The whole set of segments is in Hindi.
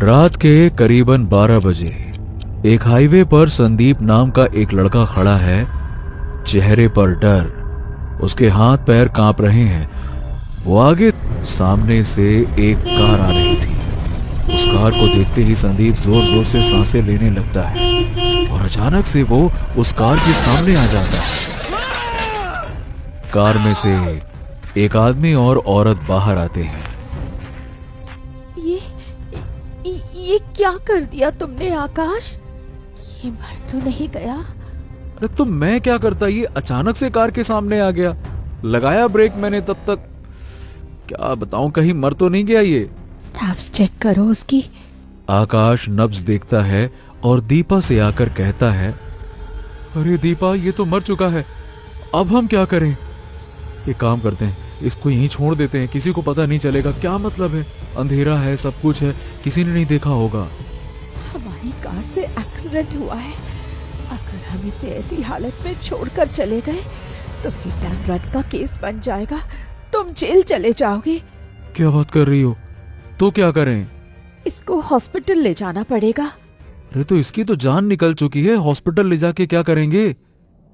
रात के करीबन 12 बजे एक हाईवे पर संदीप नाम का एक लड़का खड़ा है। चेहरे पर डर, उसके हाथ पैर कांप रहे हैं। वो आगे सामने से एक कार आ रही थी। उस कार को देखते ही संदीप जोर जोर से सांसें लेने लगता है और अचानक से वो उस कार के सामने आ जाता है। कार में से एक आदमी और औरत बाहर आते हैं। ये क्या कर दिया तुमने आकाश? ये मर तो नहीं गया? अरे तो मैं क्या करता, ये अचानक से कार के सामने आ गया। लगाया ब्रेक मैंने, तब तक क्या बताऊं, कहीं मर तो नहीं गया ये। नब्ज चेक करो उसकी। आकाश नब्ज देखता है और दीपा से आकर कहता है, अरे दीपा, ये तो मर चुका है, अब हम क्या करें? एक काम करते हैं, इसको यहीं छोड़ देते हैं, किसी को पता नहीं चलेगा। क्या मतलब है, अंधेरा है, सब कुछ है, किसी ने नहीं देखा होगा। हमारी कार से एक्सीडेंट हुआ है, अगर हम इसे ऐसी हालत में छोड़कर चले गए तो हिट एंड रन का केस बन जाएगा, तुम जेल चले जाओगे। क्या बात कर रही हो? तो क्या करें? इसको हॉस्पिटल ले जाना पड़ेगा। अरे तो इसकी तो जान निकल चुकी है, हॉस्पिटल ले जाके क्या करेंगे?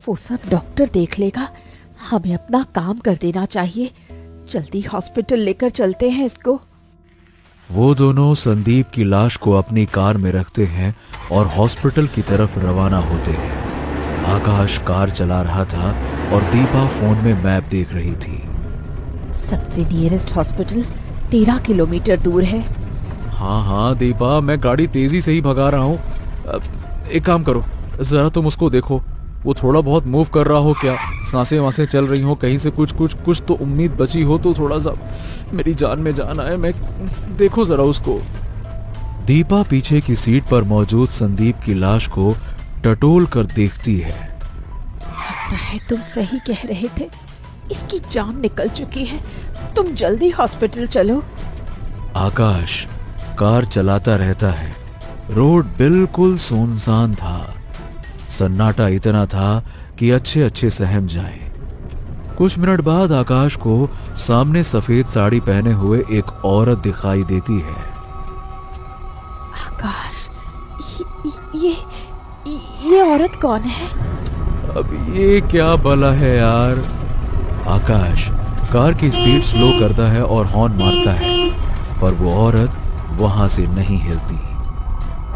वो सब डॉक्टर देख लेगा, हमें अपना काम कर देना चाहिए। जल्दी हॉस्पिटल लेकर चलते हैं इसको। वो दोनों संदीप की लाश को अपनी कार में रखते हैं और हॉस्पिटल की तरफ रवाना होते हैं। आकाश कार चला रहा था और दीपा फोन में मैप देख रही थी। सबसे नियरेस्ट हॉस्पिटल 13 किलोमीटर दूर है। हाँ दीपा, मैं गाड़ी तेजी से ही भगा रहा हूँ। एक काम करो, जरा तुम उसको देखो, वो थोड़ा बहुत मूव कर रहा हो क्या, सांसें वासें चल रही हो, कहीं से कुछ तो उम्मीद बची हो तो थोड़ा सा मेरी जान में जान आए। मैं देखो जरा उसको। दीपा पीछे की सीट पर मौजूद संदीप की लाश को टटोल कर देखती है। लगता है तुम सही कह रहे थे, इसकी जान निकल चुकी है, तुम जल्दी हॉस्पिटल चलो। आकाश कार चलाता रहता है। रोड बिल्कुल सुनसान था। सन्नाटा इतना था कि अच्छे सहम जाए। कुछ मिनट बाद आकाश को सामने सफेद साड़ी पहने हुए एक औरत दिखाई देती है। आकाश, ये औरत कौन है? अब ये क्या भला है यार। आकाश कार की स्पीड स्लो करता है और हॉर्न मारता है, पर वो औरत वहां से नहीं हिलती।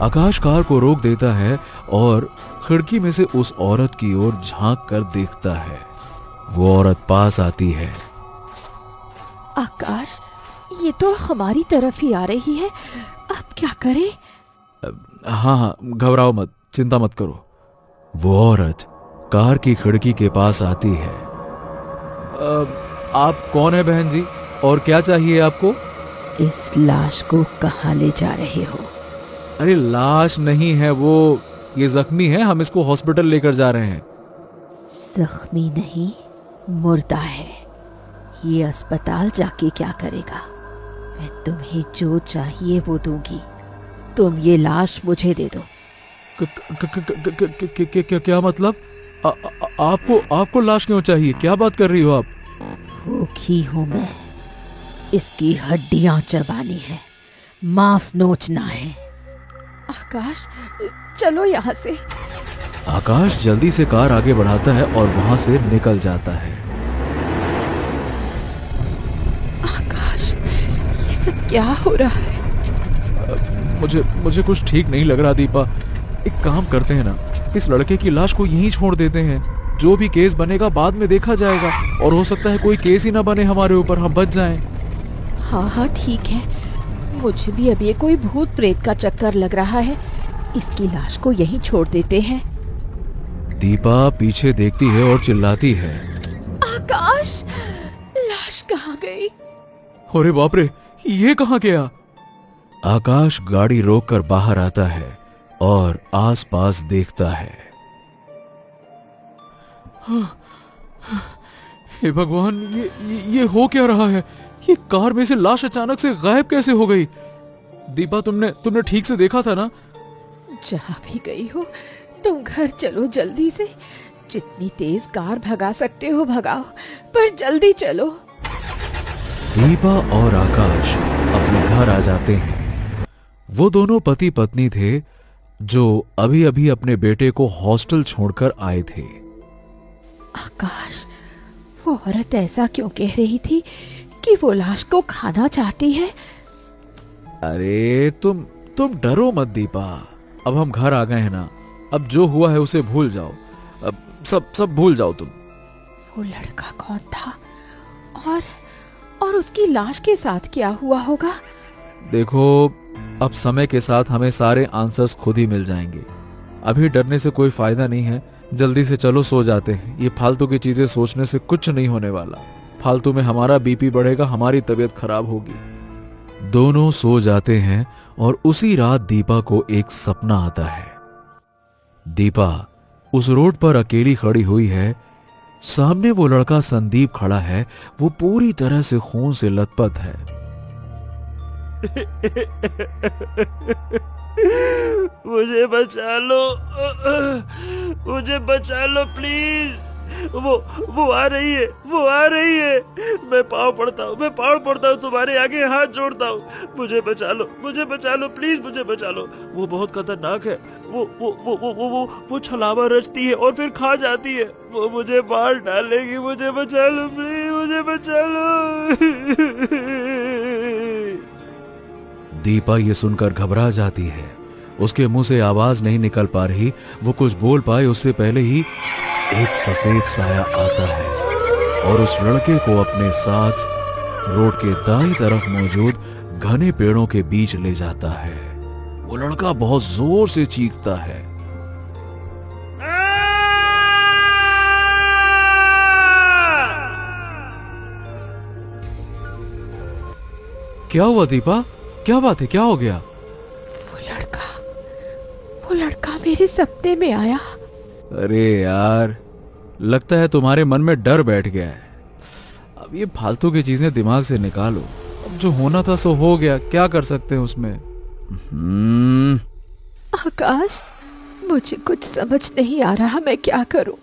आकाश कार को रोक देता है और खिड़की में से उस औरत की ओर झांक कर देखता है। वो औरत पास आती है। आकाश, ये तो हमारी तरफ ही आ रही है, अब क्या करें? हाँ, घबराओ मत, चिंता मत करो। वो औरत कार की खिड़की के पास आती है। आप कौन है बहन जी, और क्या चाहिए आपको? इस लाश को कहाँ ले जा रहे हो? अरे लाश नहीं है वो, ये जख्मी है, हम इसको हॉस्पिटल लेकर जा रहे हैं। जख्मी नहीं, मुर्दा है। ये अस्पताल जाके क्या करेगा? मैं तुम्हें जो चाहिए वो दूंगी, तुम ये लाश मुझे दे दो। क्या मतलब? आपको लाश क्यों चाहिए? क्या बात कर रही हो आप? भूखी हूं मैं, इसकी हड्डियां चबानी है, मांस नोचना है। आकाश, चलो यहाँ से। आकाश जल्दी से कार आगे बढ़ाता है और वहां से निकल जाता है। आकाश, ये सब क्या हो रहा है? मुझे कुछ ठीक नहीं लग रहा दीपा। एक काम करते हैं ना, इस लड़के की लाश को यहीं छोड़ देते हैं। जो भी केस बनेगा बाद में देखा जाएगा, और हो सकता है कोई केस ही ना बने हमारे ऊपर, हम बच जाएं। हाँ ठीक है, मुझे भी अब ये कोई भूत प्रेत का चक्कर लग रहा है। इसकी लाश को यहीं छोड़ देते हैं। दीपा पीछे देखती है और चिल्लाती है, आकाश, लाश कहाँ गई? अरे बाप रे, ये कहाँ गया? आकाश गाड़ी रोककर बाहर आता है और आसपास देखता है। हे भगवान, ये हो क्या रहा है? ये कार में से लाश अचानक से गायब कैसे हो गई? दीपा, तुमने ठीक से देखा था ना? जहाँ भी गई हो, तुम घर चलो जल्दी से। जितनी तेज कार भगा सकते हो भगाओ, पर जल्दी चलो। दीपा और आकाश अपने घर आ जाते हैं। वो दोनों पति पत्नी थे जो अभी अभी अपने बेटे को हॉस्टल छोड़कर आए थे। आकाश, वो औरत ऐसा क्यों कह रही थी कि वो लाश को खाना चाहती है? अरे तुम डरो मत दीपा। अब हम घर आ गए हैं ना, अब जो हुआ है उसे भूल जाओ। अब सब भूल जाओ तुम। वो लड़का कौन था और उसकी लाश के साथ क्या हुआ होगा? देखो, अब समय के साथ हमें सारे आंसर्स खुद ही मिल जाएंगे। अभी डरने से कोई फायदा नहीं है। जल्दी से चलो, सो जाते हैं। ये फालतू की चीजें सोचने से कुछ नहीं होने वाला। फालतू में हमारा बीपी बढ़ेगा, हमारी तबीयत खराब होगी। दोनों सो जाते हैं और उसी रात दीपा को एक सपना आता है। दीपा उस रोड पर अकेली खड़ी हुई है। सामने वो लड़का संदीप खड़ा है। वो पूरी तरह से खून से लथपथ है। मुझे बचा लो, मुझे बचा लो प्लीज। वो आ रही है, वो आ रही है। मैं पाँव पड़ता हूँ तुम्हारे आगे हाथ जोड़ता हूँ। मुझे बचा लो प्लीज, मुझे बचा लो। वो बहुत खतरनाक है। वो छलावा रचती है और फिर खा जाती है। वो मुझे मार डालेगी। मुझे बचा लो प्लीज, मुझे बचा लो। दीपा ये सुनकर घबरा जाती है। उसके मुंह से आवाज नहीं निकल पा रही। वो कुछ बोल पाए उससे पहले ही एक सफेद साया आता है और उस लड़के को अपने साथ रोड के दाईं तरफ मौजूद घने पेड़ों के बीच ले जाता है। वो लड़का बहुत जोर से चीखता है। क्या हुआ दीपा? क्या बात है? क्या हो गया? वो लड़का मेरे सपने में आया। अरे यार, लगता है तुम्हारे मन में डर बैठ गया है। अब ये फालतू की चीजें दिमाग से निकालो। अब जो होना था सो हो गया, क्या कर सकते हैं उसमें। आकाश, मुझे कुछ समझ नहीं आ रहा, मैं क्या करूं?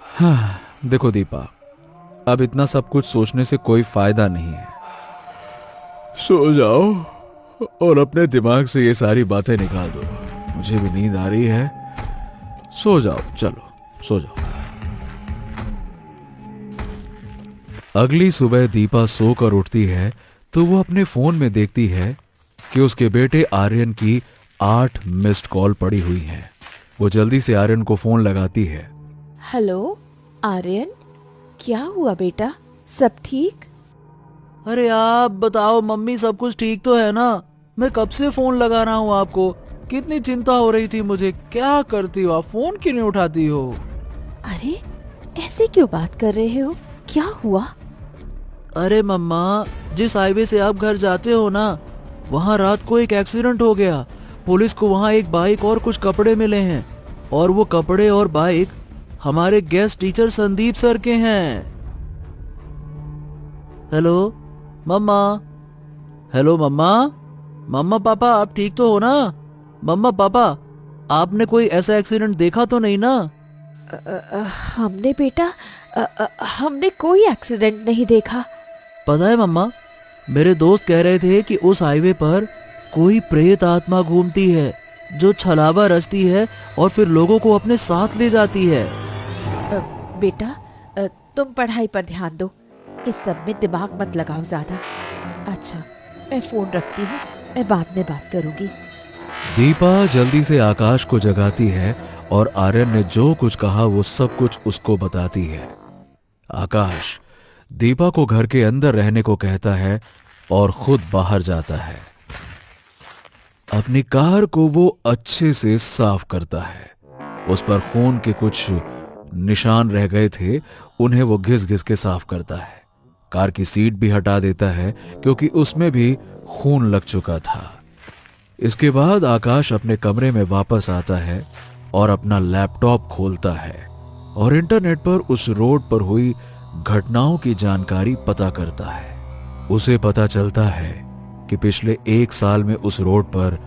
हाँ, देखो दीपा, अब इतना सब कुछ सोचने से कोई फायदा नहीं है। सो जाओ और अपने दिमाग से ये सारी बातें निकाल दो। मुझे भी नींद आ रही है। सो जाओ, चलो सो जाओ। अगली सुबह दीपा सोकर उठती है तो वो अपने फोन में देखती है कि उसके बेटे आर्यन की 8 मिस्ड कॉल पड़ी हुई हैं। वो जल्दी से आर्यन को फोन लगाती है। हेलो आर्यन, क्या हुआ बेटा? सब ठीक? अरे आप बताओ मम्मी, सब कुछ ठीक तो है ना? मैं कब से फोन लगा रहा हूँ आपको। कितनी चिंता हो रही थी मुझे। क्या करती हो आप? फोन क्यों नहीं उठाती हो? अरे ऐसे क्यों बात कर रहे हो? क्या हुआ? अरे मम्मा, जिस हाईवे से आप घर जाते हो ना, वहाँ रात को एक एक्सीडेंट हो गया। पुलिस को वहाँ एक बाइक और कुछ कपड़े मिले हैं और वो कपड़े और बाइक हमारे गेस्ट टीचर संदीप सर के हैं। हेलो मम्मा, हेलो मम्मा, मम्मा पापा आप ठीक तो हो ना? मम्मा पापा, आपने कोई ऐसा एक्सीडेंट देखा तो नहीं ना? हमने बेटा हमने कोई एक्सीडेंट नहीं देखा। पता है मम्मा, मेरे दोस्त कह रहे थे कि उस हाईवे पर कोई प्रेत आत्मा घूमती है जो छलावा रचती है और फिर लोगों को अपने साथ ले जाती है। बेटा तुम पढ़ाई पर ध्यान दो, इस सब में दिमाग मत लगाओ ज्यादा। अच्छा, मैं फोन रखती हूँ, मैं बाद में बात करूंगी। दीपा जल्दी से आकाश को जगाती है और आर्यन ने जो कुछ कहा वो सब कुछ उसको बताती है। आकाश दीपा को घर के अंदर रहने को कहता है और खुद बाहर जाता है। अपनी कार को वो अच्छे से साफ करता है। उस पर खून के कुछ निशान रह गए थे, उन्हें वो घिस घिस के साफ करता है। कार की सीट भी हटा देता है क्योंकि उसमें भी खून लग चुका था। इसके बाद आकाश अपने कमरे में वापस आता है और अपना लैपटॉप खोलता है और इंटरनेट पर उस रोड पर हुई घटनाओं की जानकारी पता करता है। उसे पता चलता है कि पिछले 1 साल में उस रोड पर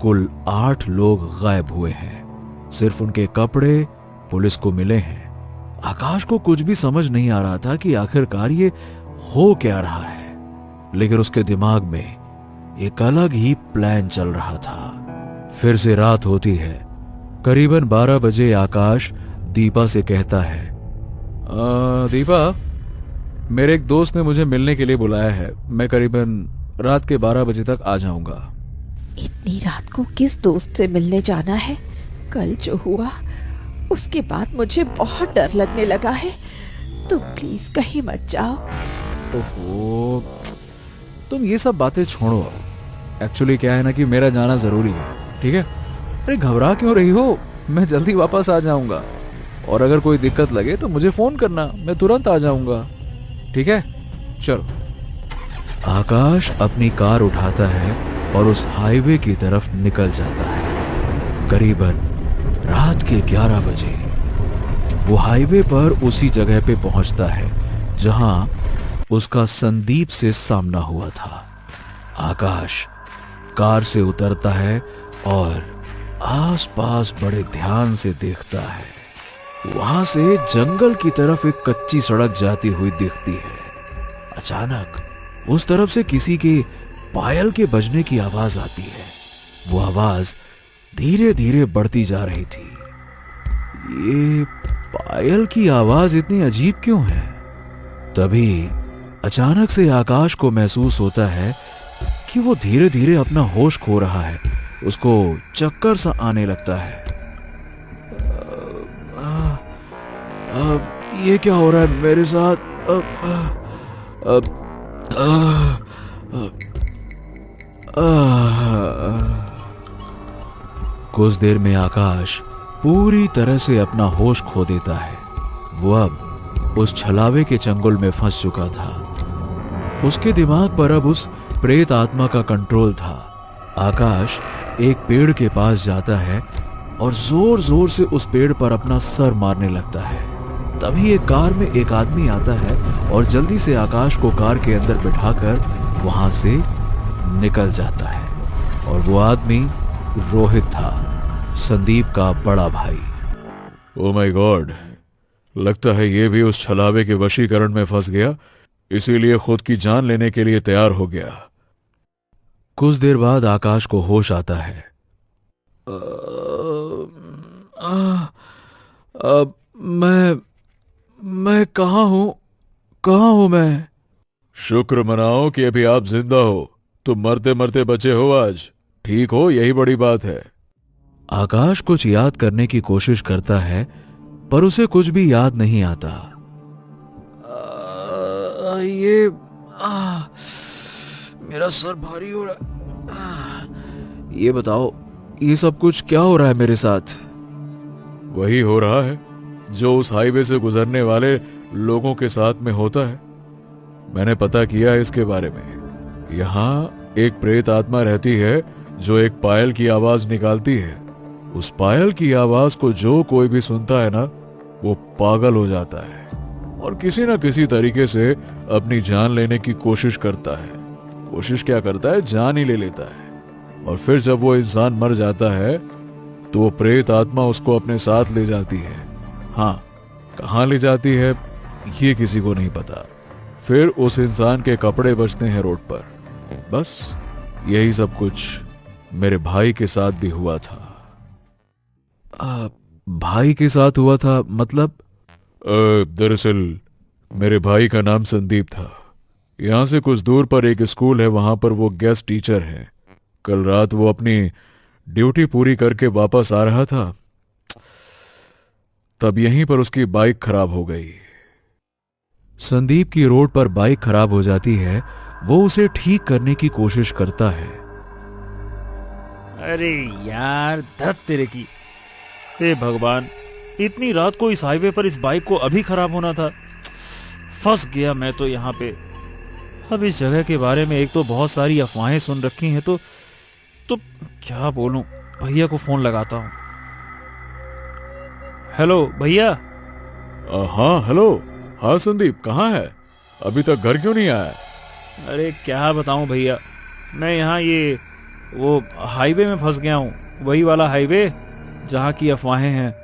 कुल 8 लोग गायब हुए हैं। सिर्फ उनके कपड़े पुलिस को मिले हैं। आकाश को कुछ भी समझ नहीं आ रहा था कि आखिरकार ये हो क्या रहा है, लेकिन उसके दिमाग में एक अलग ही प्लान चल रहा था। फिर से रात होती है। करीबन 12 बजे आकाश दीपा से कहता है, दीपा, मेरे एक दोस्त ने मुझे मिलने के लिए बुलाया है। मैं करीबन रात के 12 बजे तक आ जाऊंगा। इतनी रात को किस दोस्त से मिलने जाना है? कल जो हुआ उसके बाद मुझे बहुत डर लगने लगा है। तुम प्लीज कहीं मत जाओ। ओफो, तुम ये सब बातें छोड़ो। एक्चुअली क्या है ना कि मेरा जाना जरूरी है, ठीक है? अरे घबरा क्यों रही हो? मैं जल्दी वापस आ जाऊंगा, और अगर कोई दिक्कत लगे तो मुझे फोन करना, मैं तुरंत आ जाऊंगा, ठीक है? चलो। आकाश अपनी कार उठाता है और उस हाईवे की तरफ निकल जाता है। करीबन रात के 11 बजे वो हाईवे पर उसी जगह पे पहुंचता है जहां उसका संदीप से सामना हुआ था। आकाश कार से उतरता है और आसपास बड़े ध्यान से देखता है। वहां से जंगल की तरफ एक कच्ची सड़क जाती हुई दिखती है। अचानक उस तरफ से किसी के पायल के बजने की आवाज आती है। वो आवाज धीरे धीरे बढ़ती जा रही थी। ये पायल की आवाज इतनी अजीब क्यों है? तभी अचानक से आकाश को महसूस होता है कि वो धीरे धीरे अपना होश खो रहा है। उसको चक्कर सा आने लगता है। ये क्या हो रहा है मेरे साथ? कुछ देर में आकाश पूरी तरह से अपना होश खो देता है। वो अब उस छलावे के चंगुल में फंस चुका था। उसके दिमाग पर अब उस प्रेत आत्मा का कंट्रोल था। आकाश एक पेड़ के पास जाता है और जोर जोर से उस पेड़ पर अपना सर मारने लगता है। तभी एक कार में एक आदमी आता है और जल्दी से आकाश को कार के अंदर बिठाकर वहां से निकल जाता है। और वो आदमी रोहित था, संदीप का बड़ा भाई। ओ माय गॉड, लगता है ये भी उस छलावे के वशीकरण में फंस गया, इसीलिए खुद की जान लेने के लिए तैयार हो गया। कुछ देर बाद आकाश को होश आता है। मैं कहाँ हूँ मैं? शुक्र मनाओ कि अभी आप जिंदा हो। तुम मरते मरते बचे हो आज। ठीक हो, यही बड़ी बात है। आकाश कुछ याद करने की कोशिश करता है पर उसे कुछ भी याद नहीं आता। मेरा सर भारी हो रहा है। ये बताओ, ये सब कुछ क्या हो रहा है मेरे साथ? वही हो रहा है जो उस हाईवे से गुजरने वाले लोगों के साथ में होता है। मैंने पता किया इसके बारे में। यहाँ एक प्रेत आत्मा रहती है जो एक पायल की आवाज निकालती है। उस पायल की आवाज को जो कोई भी सुनता है ना, वो पागल हो जाता है और किसी ना किसी तरीके से अपनी जान लेने की कोशिश करता है। कोशिश क्या करता है? जान ही ले लेता है। और फिर जब वो इंसान मर जाता है तो वो प्रेत आत्मा उसको अपने साथ ले जाती है। हाँ, कहाँ ले जाती है ये किसी को नहीं पता। फिर उस इंसान के कपड़े बचते हैं रोड पर। बस यही सब कुछ मेरे भाई के साथ भी हुआ था। भाई के साथ हुआ था मतलब? दरअसल मेरे भाई का नाम संदीप था। यहां से कुछ दूर पर एक स्कूल है, वहां पर वो गेस्ट टीचर हैं। कल रात वो अपनी ड्यूटी पूरी करके वापस आ रहा था, तब यहीं पर उसकी बाइक खराब हो गई। संदीप की रोड पर बाइक खराब हो जाती है। वो उसे ठीक करने की कोशिश करता है। अरे यार, धत तेरे की। हे भगवान, इतनी रात को इस हाईवे पर इस बाइक को अभी खराब होना था। फंस गया मैं तो यहाँ पे। अब इस जगह के बारे में एक तो बहुत सारी अफवाहें सुन रखी हैं, तो क्या बोलूं। भैया को फोन लगाता हूँ। हेलो भैया। हाँ हेलो। हाँ संदीप, कहाँ है? अभी तक घर क्यों नहीं आया? अरे क्या बताऊं भैया, मैं यहाँ ये वो हाईवे में फंस गया हूँ। वही वाला हाईवे जहाँ की अफवाहें हैं,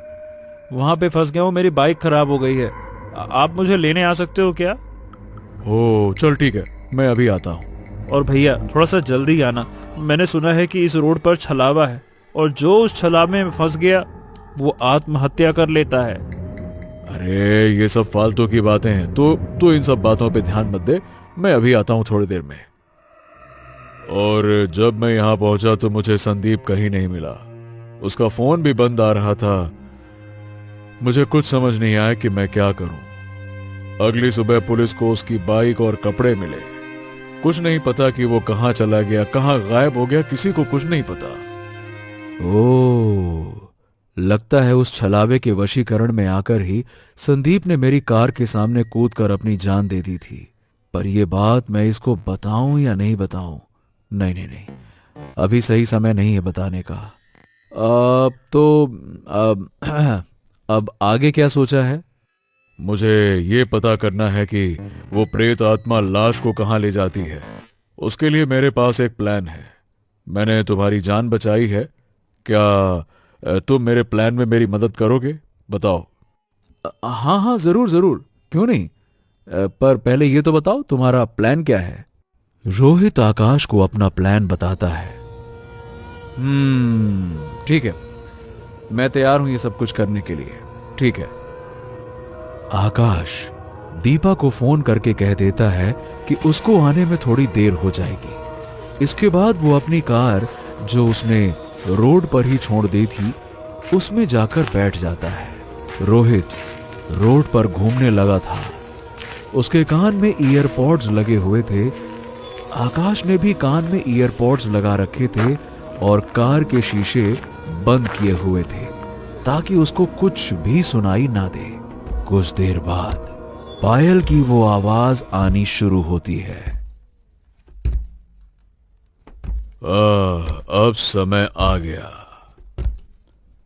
वहाँ पे फंस गया हूँ। मेरी बाइक खराब हो गई है। आप मुझे लेने आ सकते हो क्या? ओ चल ठीक है, मैं अभी आता हूँ। और भैया थोड़ा सा जल्दी आना, मैंने सुना है कि इस रोड पर छलावा है और जो उस छलावे में फंस गया वो आत्महत्या कर लेता है। अरे ये सब फालतू की बातें हैं, तो इन सब बातों पे ध्यान मत दे, मैं अभी आता हूं थोड़ी देर में। और जब मैं यहां पहुंचा तो मुझे संदीप कहीं नहीं मिला, उसका फोन भी बंद आ रहा था। मुझे कुछ समझ नहीं आया कि मैं क्या करूं। अगली सुबह पुलिस को उसकी बाइक और कपड़े मिले। कुछ नहीं पता कि वो कहां चला गया, कहां गायब हो गया, किसी को कुछ नहीं पता। ओह, लगता है उस छलावे के वशीकरण में आकर ही संदीप ने मेरी कार के सामने कूदकर अपनी जान दे दी थी। पर यह बात मैं इसको बताऊं या नहीं बताऊं? नहीं नहीं नहीं, अभी सही समय नहीं है बताने का। अब आगे क्या सोचा है? मुझे ये पता करना है कि वो प्रेत आत्मा लाश को कहां ले जाती है। उसके लिए मेरे पास एक प्लान है। मैंने तुम्हारी जान बचाई है, क्या तुम मेरे प्लान में मेरी मदद करोगे? बताओ। हाँ हाँ, जरूर जरूर, क्यों नहीं। पर पहले ये तो बताओ तुम्हारा प्लान क्या है? रोहित आकाश को अपना प्लान बताता है। ठीक है, मैं तैयार हूं ये सब कुछ करने के लिए। ठीक है। आकाश दीपा को फोन करके कह देता है कि उसको आने में थोड़ी देर हो जाएगी। इसके बाद वो अपनी कार जो उसने रोड पर ही छोड़ दी थी उसमें जाकर बैठ जाता है। रोहित रोड पर घूमने लगा था। उसके कान में ईयरपॉड्स लगे हुए थे। आकाश ने भी कान में ईयरपॉड्स लगा रखे थे और कार के शीशे बंद किए हुए थे ताकि उसको कुछ भी सुनाई ना दे। कुछ देर बाद पायल की वो आवाज आनी शुरू होती है। अब समय आ गया।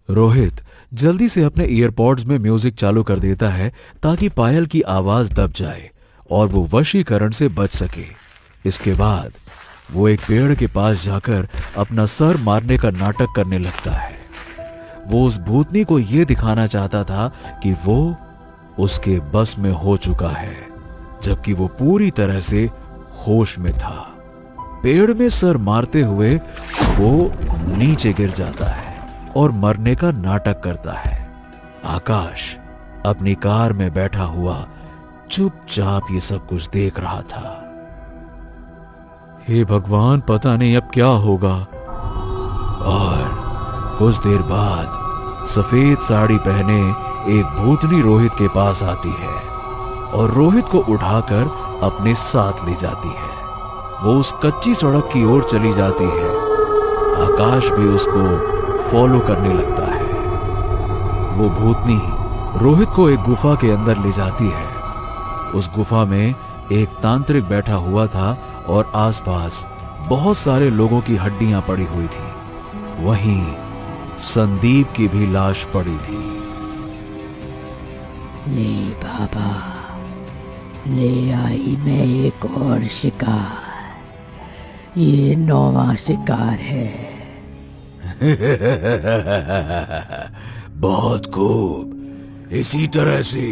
रोहित जल्दी से अपने ईयरपॉड्स में म्यूजिक चालू कर देता है ताकि पायल की आवाज दब जाए और वो वशीकरण से बच सके। इसके बाद वो एक पेड़ के पास जाकर अपना सर मारने का नाटक करने लगता है। वो उस भूतनी को यह दिखाना चाहता था कि वो उसके बस में हो चुका है, जबकि वो पूरी तरह से होश में था। पेड़ में सर मारते हुए वो नीचे गिर जाता है और मरने का नाटक करता है। आकाश अपनी कार में बैठा हुआ चुपचाप ये सब कुछ देख रहा था। हे भगवान, पता नहीं अब क्या होगा। और कुछ देर बाद सफेद साड़ी पहने एक भूतनी रोहित के पास आती है और रोहित को उठाकर अपने साथ ले जाती है। वो उस कच्ची सड़क की ओर चली जाती है। आकाश भी उसको फॉलो करने लगता है। वो भूतनी रोहित को एक गुफा के अंदर ले जाती है। उस गुफा में एक तांत्रिक बैठा हुआ था और आसपास बहुत सारे लोगों की हड्डियां पड़ी हुई थी। वहीं संदीप की भी लाश पड़ी थी। ले बाबा, ले आई मैं एक और शिकार। ये 9वां शिकार है। बहुत खूब। इसी तरह से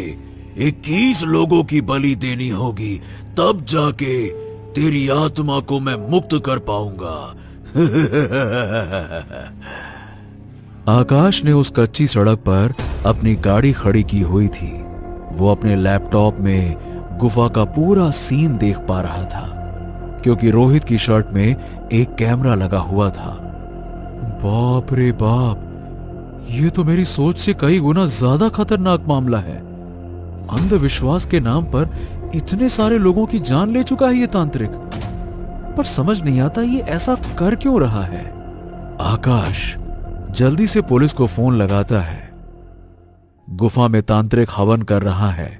21 लोगों की बलि देनी होगी, तब जाके तेरी आत्मा को मैं मुक्त कर पाऊंगा। आकाश ने उस कच्ची सड़क पर अपनी गाड़ी खड़ी की हुई थी। वो अपने लैपटॉप में गुफा का पूरा सीन देख पा रहा था क्योंकि रोहित की शर्ट में एक कैमरा लगा हुआ था। बाप रे बाप, ये तो मेरी सोच से कई गुना ज्यादा खतरनाक मामला है। अंधविश्वास के नाम पर इतने सारे लोगों की जान ले चुका है ये तांत्रिक। पर समझ नहीं आता ये ऐसा कर क्यों रहा है। आकाश जल्दी से पुलिस को फोन लगाता है। गुफा में तांत्रिक हवन कर रहा है।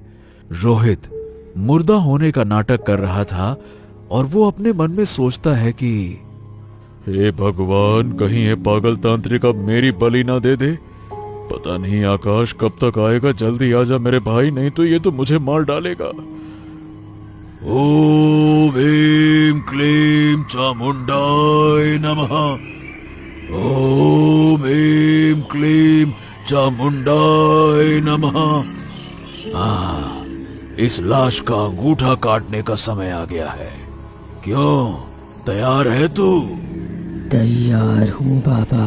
रोहित मुर्दा होने का नाटक कर रहा था और वो अपने मन में सोचता है कि हे भगवान, कहीं ये पागल तांत्रिक अब मेरी बलि ना दे दे। पता नहीं आकाश कब तक आएगा। जल्दी आजा मेरे भाई, नहीं तो ये तो मुझे मार डालेगा। ओम ह्रीं क्लीं चामुंडाय नमः। ओम ह्रीं क्लीं चामुंडाय नमः। हाँ, इस लाश का अंगूठा काटने का समय आ गया है। क्यों, तैयार है तू? तैयार हूँ बाबा।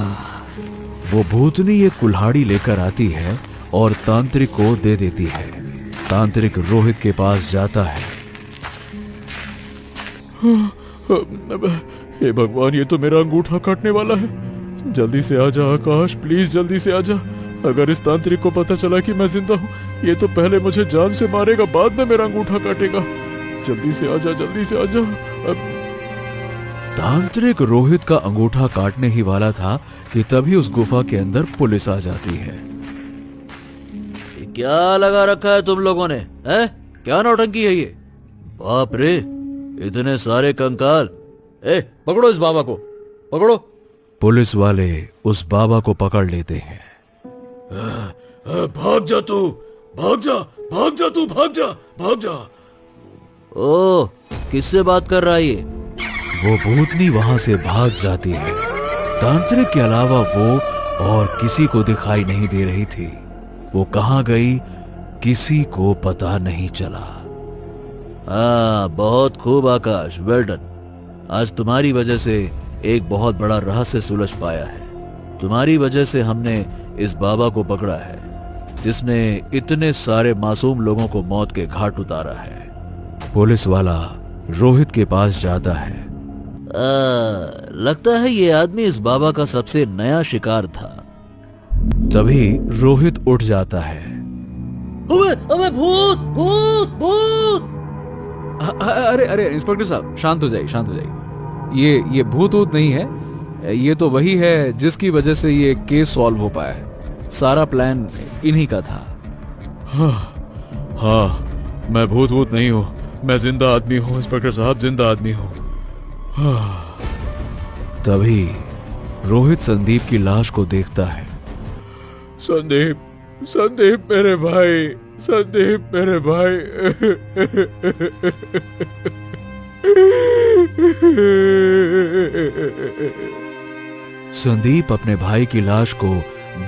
वो भूतनी एक कुल्हाड़ी लेकर आती है और तांत्रिक को दे देती है। तांत्रिक रोहित के पास जाता है। हे भगवान, ये तो मेरा अंगूठा काटने वाला है। जल्दी से आजा आकाश, प्लीज जल्दी से आजा। अगर इस तांत्रिक को पता चला कि मैं जिंदा हूँ, ये तो पहले मुझे जान से मारेगा, बाद में मेरा अंगूठा काटेगा। जल्दी से आजा, जल्दी से आजा। तांत्रिक रोहित का अंगूठा काटने ही वाला था कि तभी उस गुफा के अंदर पुलिस आ जाती है। क्या लगा रखा है तुम लोगों ने? है क्या नौटंकी है ये? बाप रे, इतने सारे कंकाल। पकड़ो इस बाबा को, पकड़ो। पुलिस वाले उस बाबा को पकड़ लेते हैं। भाग जा तू, भाग जा, भाग जा तू, भाग जा, भाग जा। ओ, किससे बात कर रहा है ये? वो भूतनी वहां से भाग जाती है। तांत्रिक के अलावा वो और किसी को दिखाई नहीं दे रही थी। वो कहां गई किसी को पता नहीं चला। बहुत खूब आकाश, वेल डन। आज तुम्हारी वजह से एक बहुत बड़ा रहस्य सुलझ पाया है। तुम्हारी वजह से हमने इस बाबा को पकड़ा है, जिसने इतने सारे मासूम लोगों को मौत के घाट उतारा है। पुलिस वाला रोहित के पास जाता है। लगता है ये आदमी इस बाबा का सबसे नया शिकार था। तभी रोहित उठ जाता है। अबे भूत, भूत, भूत! अरे अरे इंस्पेक्टर साहब, शांत हो जाइए, शांत हो जाइए। ये भूत ऊत नहीं है, ये तो वही है जिसकी वजह से ये केस सॉल्व हो पाया है। सारा प्लान इन्हीं का था। हाँ, मैं भूत वूत नहीं हूँ, मैं जिंदा आदमी हूँ इंस्पेक्टर साहब, जिंदा आदमी हूँ। तभी रोहित संदीप की लाश को देखता है। संदीप, संदीप मेरे भाई, संदीप मेरे भाई। संदीप अपने भाई की लाश को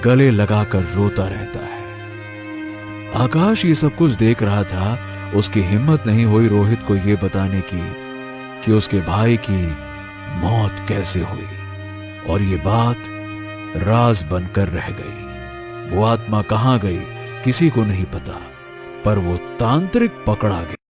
गले लगाकर रोता रहता है। आकाश ये सब कुछ देख रहा था। उसकी हिम्मत नहीं हुई रोहित को ये बताने की कि उसके भाई की मौत कैसे हुई, और ये बात राज बनकर रह गई। वो आत्मा कहां गई किसी को नहीं पता, पर वो तांत्रिक पकड़ा गया।